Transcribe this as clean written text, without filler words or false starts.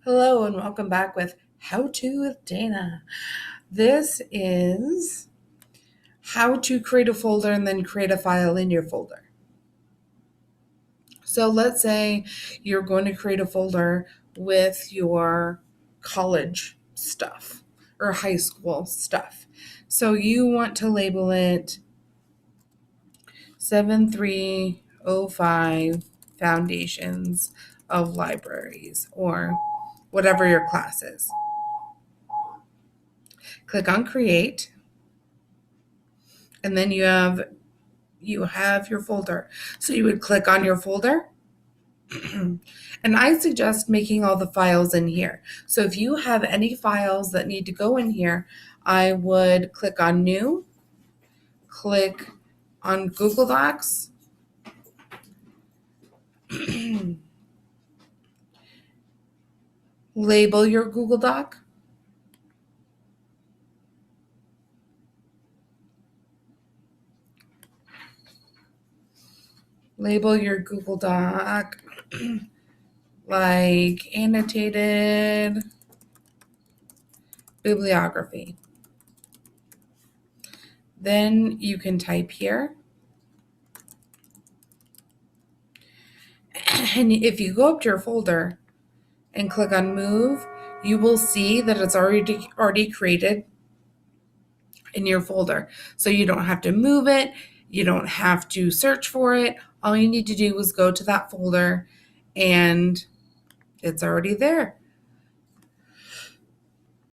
Hello and welcome back with How To with Dana. This is how to create a folder and then create a file in your folder. So let's say you're going to create a folder with your college stuff or high school stuff. So you want to label it 7305 Foundations of Libraries or whatever your class is. Click on Create, and then you have your folder. So you would click on your folder. And I suggest making all the files in here. So if you have any files that need to go in here, I would click on New, click on Google Docs, label your Google Doc, label your Google Doc like annotated bibliography. Then you can type here. And if you go up to your folder and click on Move, you will see that it's already created in your folder. So you don't have to move it. You don't have to search for it. All you need to do is go to that folder and it's already there.